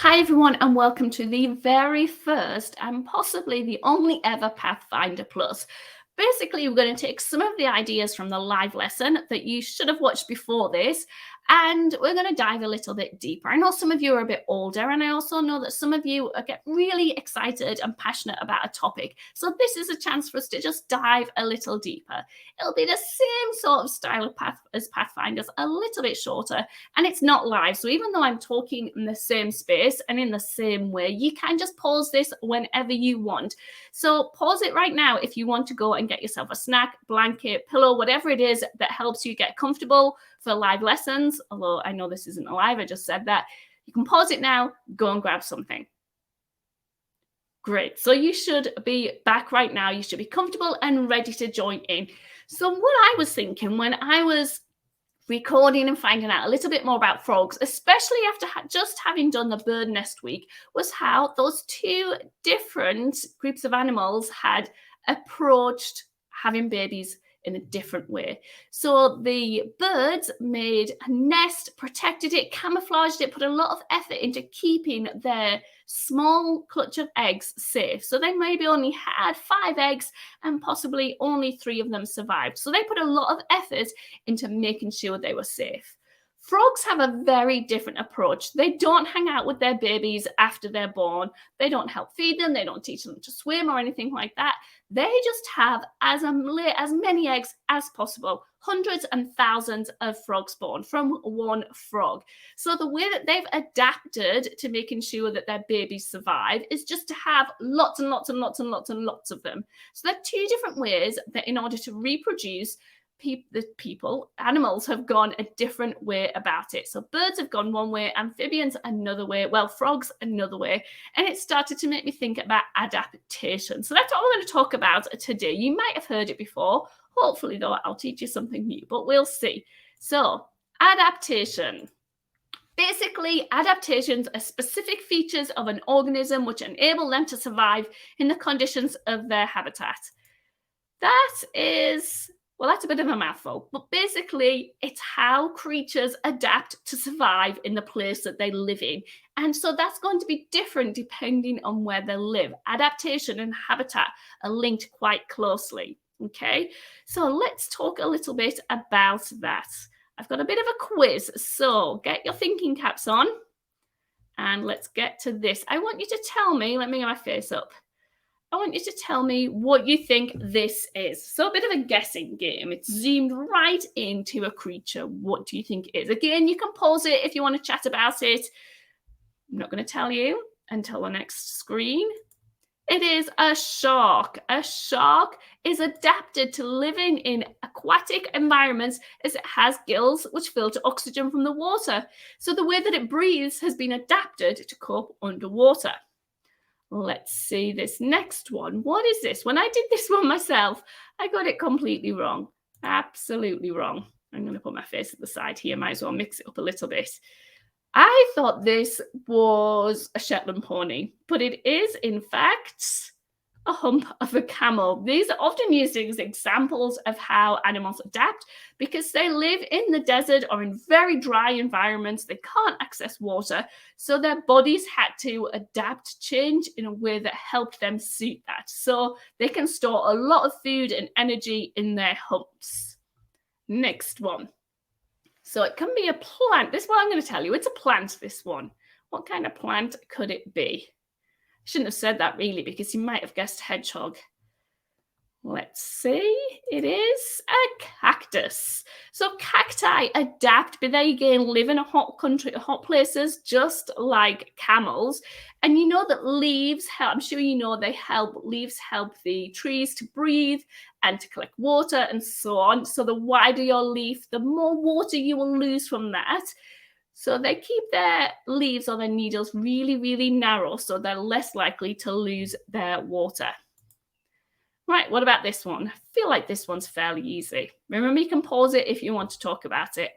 Hi everyone, and welcome to the very first and possibly the only ever Pathfinder Plus. Basically, we're going to take some of the ideas from the live lesson that you should have watched before this, and we're going to dive a little bit deeper. I know some of you are a bit older, and I also know that some of you get really excited and passionate about a topic. So this is a chance for us to just dive a little deeper. It'll be the same sort of style of as Pathfinders, a little bit shorter, and it's not live. So even though I'm talking in the same space and in the same way, you can just pause this whenever you want. So pause it right now if you want to go and get yourself a snack, blanket, pillow, whatever it is that helps you get comfortable for live lessons. Although I know this isn't live, I just said that. You can pause it now, go and grab something. Great. So you should be back right now. You should be comfortable and ready to join in. So what I was thinking when I was recording and finding out a little bit more about frogs, especially after just having done the bird nest week, was how those two different groups of animals had approached having babies in a different way. So the birds made a nest, protected it, camouflaged it, put a lot of effort into keeping their small clutch of eggs safe. So they maybe only had 5 eggs and possibly only 3 of them survived. So they put a lot of effort into making sure they were safe. Frogs have a very different approach. They don't hang out with their babies after they're born. They don't help feed them. They don't teach them to swim or anything like that. They just have as many eggs as possible. Hundreds and thousands of frogs born from one frog. So the way that they've adapted to making sure that their babies survive is just to have lots and lots and lots and lots and lots of them. So there are 2 different ways that in order to reproduce, animals have gone a different way about it. So birds have gone one way, amphibians another way, well, frogs another way. And it started to make me think about adaptation. So that's what we're going to talk about today. You might have heard it before. Hopefully, though, I'll teach you something new, but we'll see. So adaptation. Basically, adaptations are specific features of an organism which enable them to survive in the conditions of their habitat. That's a bit of a mouthful, but basically it's how creatures adapt to survive in the place that they live in. And so that's going to be different depending on where they live. Adaptation and habitat are linked quite closely. Okay, so let's talk a little bit about that. I've got a bit of a quiz, so get your thinking caps on and let's get to this. I want you to tell me, let me get my face up. I want you to tell me what you think this is. So a bit of a guessing game. It's zoomed right into a creature. What do you think it is? Again, you can pause it if you want to chat about it. I'm not going to tell you until the next screen. It is a shark. A shark is adapted to living in aquatic environments as it has gills which filter oxygen from the water. So the way that it breathes has been adapted to cope underwater. Let's see this next one. What is this? When I did this one myself, I got it completely wrong. Absolutely wrong. I'm going to put my face at the side here. Might as well mix it up a little bit. I thought this was a Shetland pony, but it is, in fact, a hump of a camel. These are often used as examples of how animals adapt because they live in the desert or in very dry environments. They can't access water, so their bodies had to adapt, change in a way that helped them suit that. So they can store a lot of food and energy in their humps. Next one. So it can be a plant. This is what I'm going to tell you. It's a plant, this one. What kind of plant could it be? Shouldn't have said that really because you might have guessed hedgehog. Let's see. It is a cactus. So cacti adapt, but they again live in a hot country, hot places, just like camels. And you know that leaves help. I'm sure you know they help. Leaves help the trees to breathe and to collect water and so on. So the wider your leaf, the more water you will lose from that. So they keep their leaves or their needles really, really narrow, so they're less likely to lose their water. Right, what about this one? I feel like this one's fairly easy. Remember, you can pause it if you want to talk about it.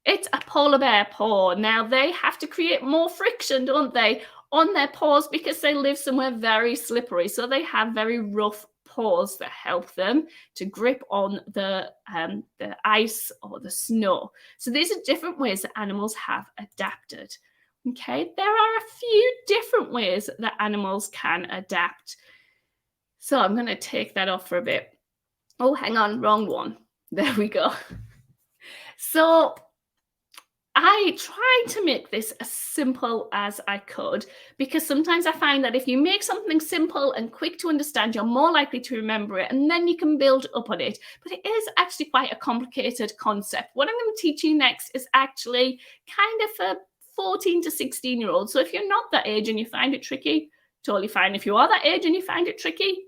It's a polar bear paw. Now, they have to create more friction, don't they, on their paws because they live somewhere very slippery. So they have very rough paws that help them to grip on the ice or the snow. So these are different ways that animals have adapted. Okay, there are a few different ways that animals can adapt. So I'm going to take that off for a bit. Oh, hang on, wrong one. There we go. So I tried to make this as simple as I could, because sometimes I find that if you make something simple and quick to understand, you're more likely to remember it, and then you can build up on it. But it is actually quite a complicated concept. What I'm going to teach you next is actually kind of for 14 to 16-year-olds. So if you're not that age and you find it tricky, totally fine. If you are that age and you find it tricky,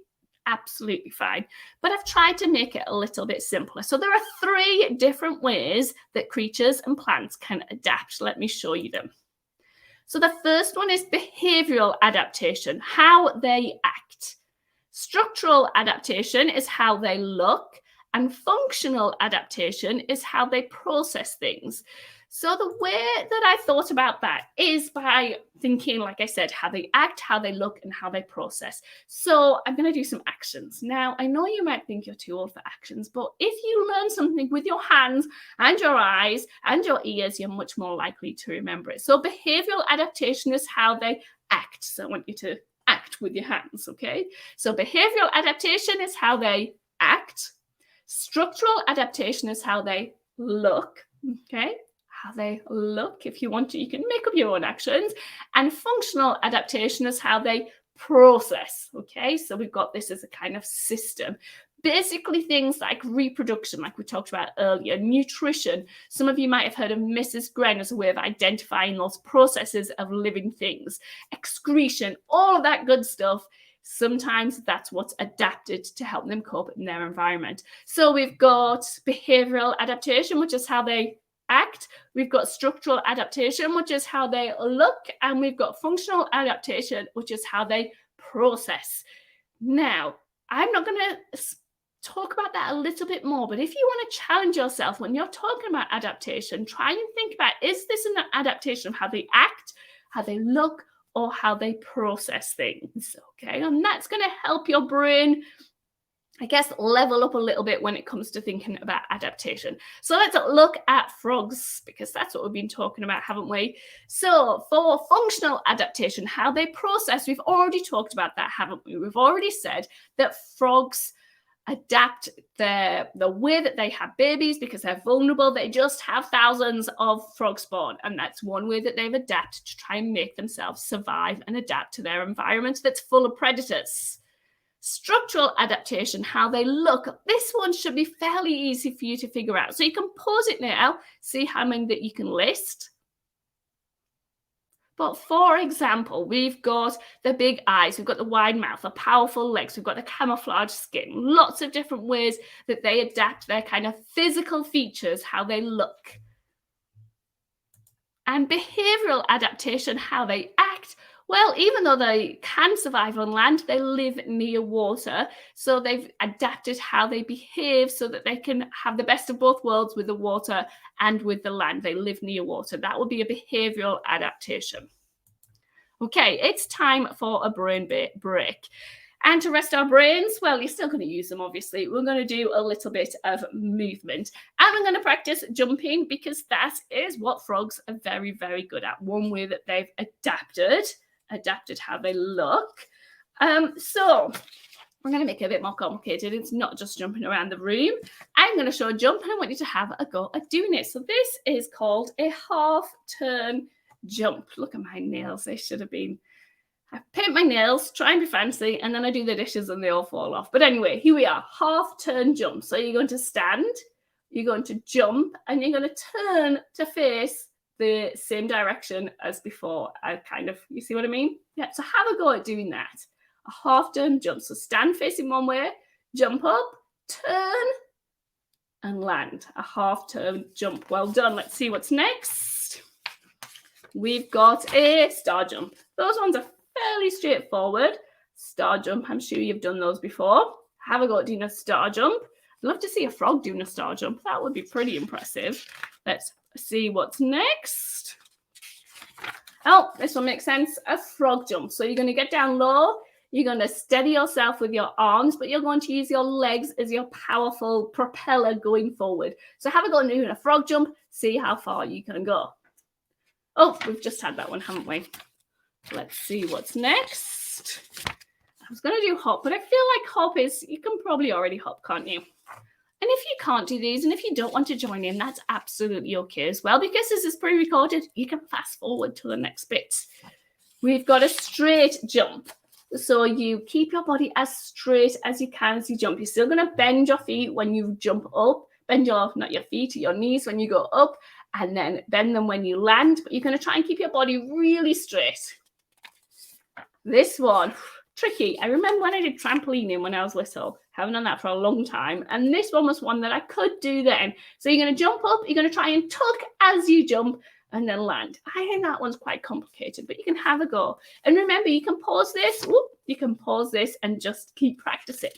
absolutely fine. But I've tried to make it a little bit simpler. So there are 3 different ways that creatures and plants can adapt. Let me show you them. So the first one is behavioral adaptation, how they act. Structural adaptation is how they look, and functional adaptation is how they process things. So the way that I thought about that is by thinking, like I said, how they act, how they look, and how they process. So I'm going to do some actions. Now, I know you might think you're too old for actions, but if you learn something with your hands and your eyes and your ears, you're much more likely to remember it. So behavioral adaptation is how they act. So I want you to act with your hands, okay? So behavioral adaptation is how they act. Structural adaptation is how they look, okay? How they look. If you want to, you can make up your own actions. And functional adaptation is how they process, okay? So we've got this as a kind of system. Basically things like reproduction, like we talked about earlier, nutrition. Some of you might have heard of Mrs. Gren as a way of identifying those processes of living things. Excretion, all of that good stuff. Sometimes that's what's adapted to help them cope in their environment. So we've got behavioral adaptation, which is how they act. We've got structural adaptation, which is how they look. And we've got functional adaptation, which is how they process. Now, I'm not going to talk about that a little bit more, but if you want to challenge yourself when you're talking about adaptation, try and think about, is this an adaptation of how they act, how they look, or how they process things, okay? And that's going to help your brain, I guess, level up a little bit when it comes to thinking about adaptation. So let's look at frogs, because that's what we've been talking about, haven't we? So for functional adaptation, how they process, we've already talked about that, haven't we? We've already said that frogs adapt the way that they have babies because they're vulnerable. They just have thousands of frog spawn, and that's one way that they've adapted to try and make themselves survive and adapt to their environment that's full of predators. Structural adaptation, how they look. This one should be fairly easy for you to figure out. So you can pause it now, see how many that you can list. But for example, we've got the big eyes, we've got the wide mouth, the powerful legs, we've got the camouflage skin, lots of different ways that they adapt their kind of physical features, how they look. And behavioral adaptation, how they act. Well, even though they can survive on land, they live near water. So they've adapted how they behave so that they can have the best of both worlds with the water and with the land. They live near water. That would be a behavioral adaptation. Okay, it's time for a brain break. And to rest our brains, well, you're still going to use them, obviously. We're going to do a little bit of movement. And we're going to practice jumping, because that is what frogs are very, very good at. One way that they've adapted how they look. So we're going to make it a bit more complicated. It's not just jumping around the room. I'm going to show a jump, and I want you to have a go at doing it. So this is called a half-turn jump. Look at my nails. They should have been... I paint my nails, try and be fancy, and then I do the dishes and they all fall off. But anyway, here we are, half-turn jump. So you're going to stand, you're going to jump, and you're going to turn to face the same direction as before. You see what I mean? Yeah, so have a go at doing that. A half-turn jump. So stand facing one way, jump up, turn, and land. A half-turn jump. Well done. Let's see what's next. We've got a star jump. Those ones are fairly straightforward. Star jump, I'm sure you've done those before. Have a go at doing a star jump. I'd love to see a frog doing a star jump. That would be pretty impressive. Let's see what's next. Oh, this one makes sense. A frog jump. So you're going to get down low. You're going to steady yourself with your arms, but you're going to use your legs as your powerful propeller going forward. So have a go at doing a frog jump. See how far you can go. Oh, we've just had that one, haven't we? Let's see what's next. I was going to do hop, but I feel like hop is, you can probably already hop, can't you? And if you can't do these, and if you don't want to join in, that's absolutely okay as well, because this is pre-recorded. You can fast forward to the next bit. We've got a straight jump. So you keep your body as straight as you can as you jump. You're still going to bend your feet when you jump up. Bend your, not your feet, your knees when you go up, and then bend them when you land. But you're going to try and keep your body really straight. This one, tricky. I remember when I did trampolining when I was little, haven't done that for a long time. And this one was one that I could do then. So you're going to jump up, you're going to try and tuck as you jump and then land. I think that one's quite complicated, but you can have a go. And remember, you can pause this. Whoop, you can pause this and just keep practicing.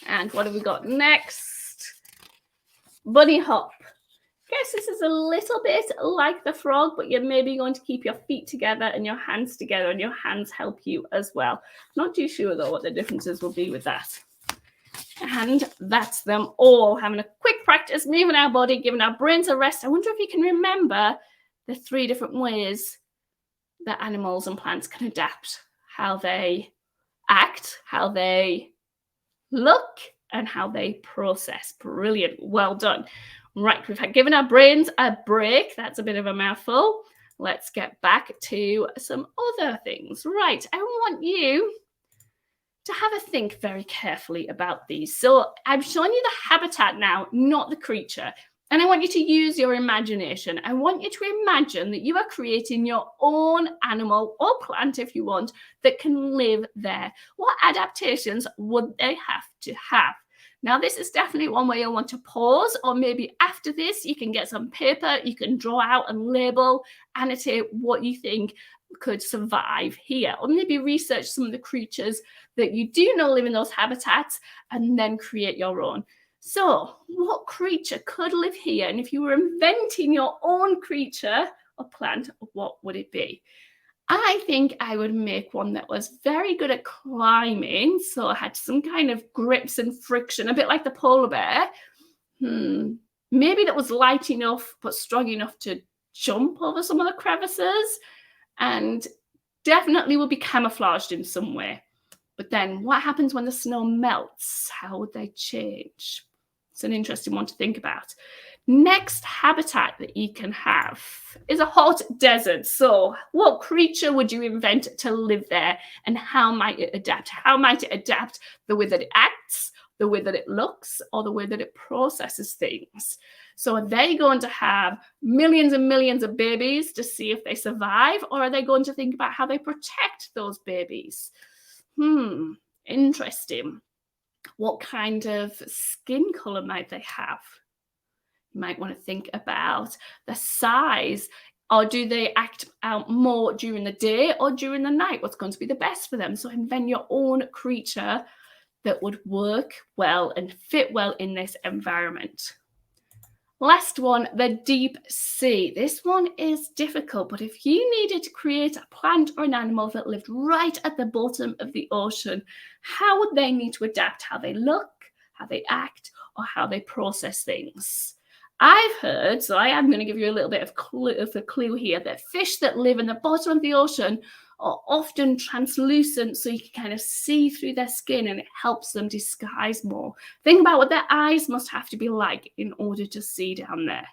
And what have we got next? Bunny hop. Guess this is a little bit like the frog, but you're maybe going to keep your feet together and your hands together, and your hands help you as well. Not too sure, though, what the differences will be with that. And that's them all. Having a quick practice, moving our body, giving our brains a rest. I wonder if you can remember the 3 different ways that animals and plants can adapt. How they act, how they look, and how they process. Brilliant. Well done. Right, we've given our brains a break. That's a bit of a mouthful. Let's get back to some other things. Right, I want you to have a think very carefully about these. So I've shown you the habitat now, not the creature. And I want you to use your imagination. I want you to imagine that you are creating your own animal or plant, if you want, that can live there. What adaptations would they have to have? Now, this is definitely one where you'll want to pause, or maybe after this, you can get some paper, you can draw out and label, annotate what you think could survive here, or maybe research some of the creatures that you do know live in those habitats and then create your own. So what creature could live here? And if you were inventing your own creature or plant, what would it be? I think I would make one that was very good at climbing, so it had some kind of grips and friction, a bit like the polar bear. Maybe that was light enough but strong enough to jump over some of the crevices, and definitely would be camouflaged in some way. But then what happens when the snow melts? How would they change? It's an interesting one to think about. Next habitat that you can have is a hot desert. So what creature would you invent to live there, and how might it adapt? How might it adapt the way that it acts, the way that it looks, or the way that it processes things? So are they going to have millions and millions of babies to see if they survive, or are they going to think about how they protect those babies? Interesting. What kind of skin color might they have? You might want to think about the size, or do they act out more during the day or during the night? What's going to be the best for them? So invent your own creature that would work well and fit well in this environment. Last one, the deep sea. This one is difficult, but if you needed to create a plant or an animal that lived right at the bottom of the ocean, how would they need to adapt? How they look, how they act, or how they process things? I've heard, so I am going to give you a little bit of a clue here, that fish that live in the bottom of the ocean are often translucent, so you can kind of see through their skin, and it helps them disguise more. Think about what their eyes must have to be like in order to see down there.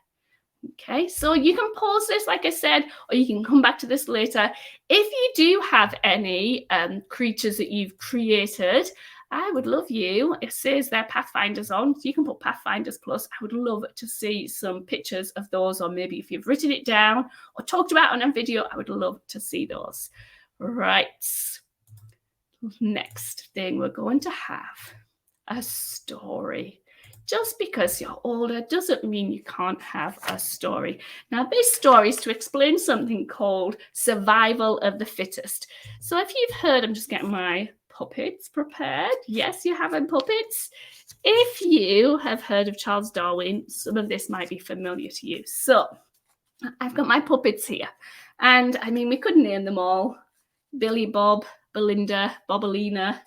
Okay, so you can pause this, like I said, or you can come back to this later. If you do have any creatures that you've created, I would love you. It says they're Pathfinders on, so you can put Pathfinders Plus. I would love to see some pictures of those, or maybe if you've written it down or talked about it on a video, I would love to see those. Right. Next thing we're going to have a story. Just because you're older doesn't mean you can't have a story. Now, this story is to explain something called survival of the fittest. So if you've heard, I'm just getting my puppets prepared. Yes, you're having puppets. If you have heard of Charles Darwin, some of this might be familiar to you. So I've got my puppets here. And I mean, we could name them all. Billy Bob, Belinda, Bobalina.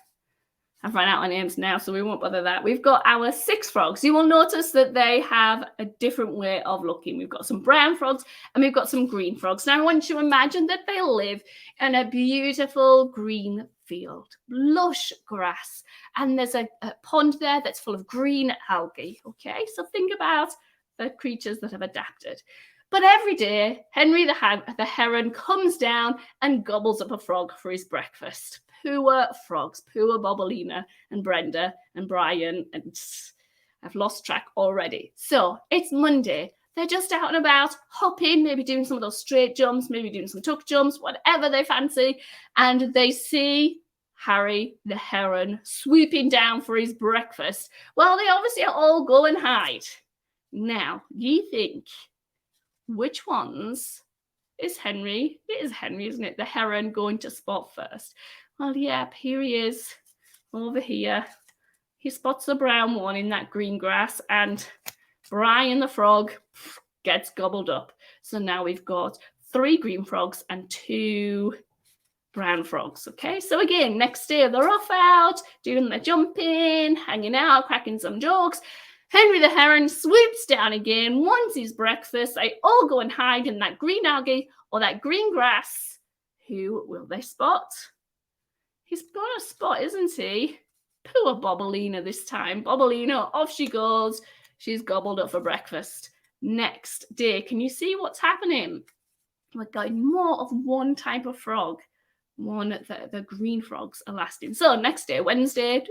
I've run out of names now, so we won't bother that. We've got our 6 frogs. You will notice that they have a different way of looking. We've got some brown frogs and we've got some green frogs. Now, I want you to imagine that they live in a beautiful green field, lush grass, and there's a pond there that's full of green algae. Okay, so think about the creatures that have adapted. But every day, Henry the heron comes down and gobbles up a frog for his breakfast. Poor frogs, poor Bobolina and Brenda and Brian, and I've lost track already. So it's Monday. They're just out and about, hopping, maybe doing some of those straight jumps, maybe doing some tuck jumps, whatever they fancy. And they see Harry the heron swooping down for his breakfast. Well, they obviously all go and hide. Now, you think, which ones is Henry? It is Henry, isn't it? The heron going to spot first. Well, yep, here he is over here. He spots the brown one in that green grass, and Brian the frog gets gobbled up. So now we've got 3 green frogs and 2 brown frogs. Okay, so again, next day they're off out, doing their jumping, hanging out, cracking some jokes. Henry the heron swoops down again, wants his breakfast. They all go and hide in that green algae or that green grass. Who will they spot? He's got a spot, isn't he? Poor Bobolina this time. Bobolina, off she goes. She's gobbled up for breakfast. Next day, can you see what's happening? We're getting more of one type of frog. The green frogs are lasting. So next day, Wednesday,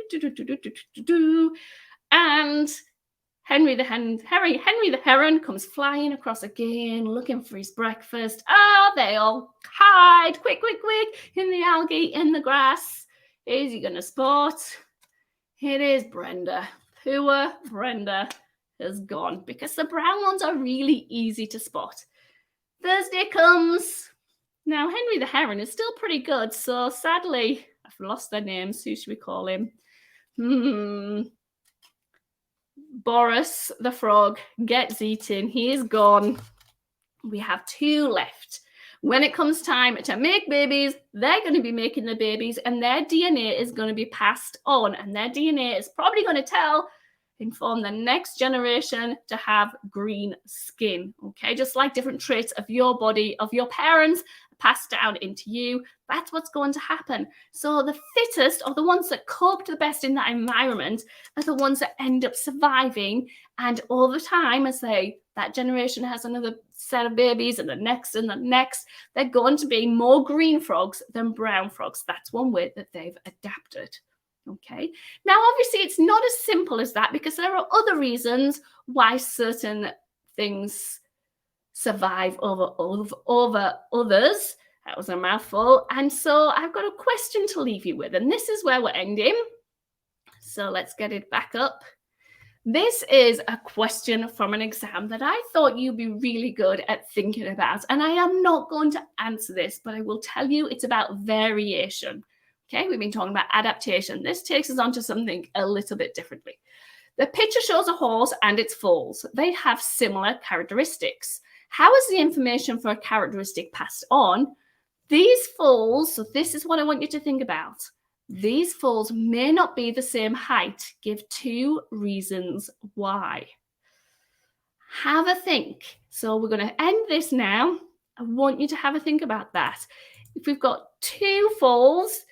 and Henry the heron comes flying across again, looking for his breakfast. Oh, they all hide, quick, in the algae, in the grass. Is he going to spot? It is Brenda. Poor Brenda has gone because the brown ones are really easy to spot. Thursday comes. Now, Henry the heron is still pretty good, so sadly, I've lost their names. Who should we call him? Boris the frog gets eaten. He is gone. We have 2 left. When it comes time to make babies, they're going to be making the babies, and their DNA is going to be passed on, and their DNA is probably going to inform the next generation to have green skin. Okay, just like different traits of your body, of your parents, passed down into you. That's what's going to happen. So the fittest, or the ones that cope the best in that environment, are the ones that end up surviving. And over time, as that generation has another set of babies, and the next, they're going to be more green frogs than brown frogs. That's one way that they've adapted. Okay. Now, obviously, it's not as simple as that, because there are other reasons why certain things survive over others. That was a mouthful. And so I've got a question to leave you with, and this is where we're ending. So let's get it back up. This is a question from an exam that I thought you'd be really good at thinking about. And I am not going to answer this, but I will tell you it's about variation. Okay, we've been talking about adaptation. This takes us on to something a little bit differently. The picture shows a horse and its foals. They have similar characteristics. How is the information for a characteristic passed on? These foals, so this is what I want you to think about. These foals may not be the same height. Give 2 reasons why. Have a think. So we're going to end this now. I want you to have a think about that. If we've got 2 foals,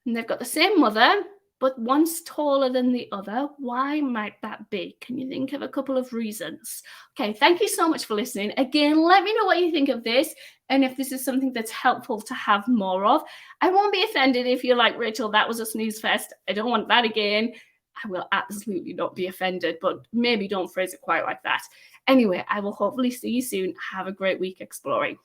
and they've got the same mother, but one's taller than the other, why might that be? Can you think of a couple of reasons? Okay, thank you so much for listening. Again, let me know what you think of this, and if this is something that's helpful to have more of. I won't be offended if you're like, Rachel, that was a snooze fest. I don't want that again. I will absolutely not be offended, but maybe don't phrase it quite like that. Anyway, I will hopefully see you soon. Have a great week exploring.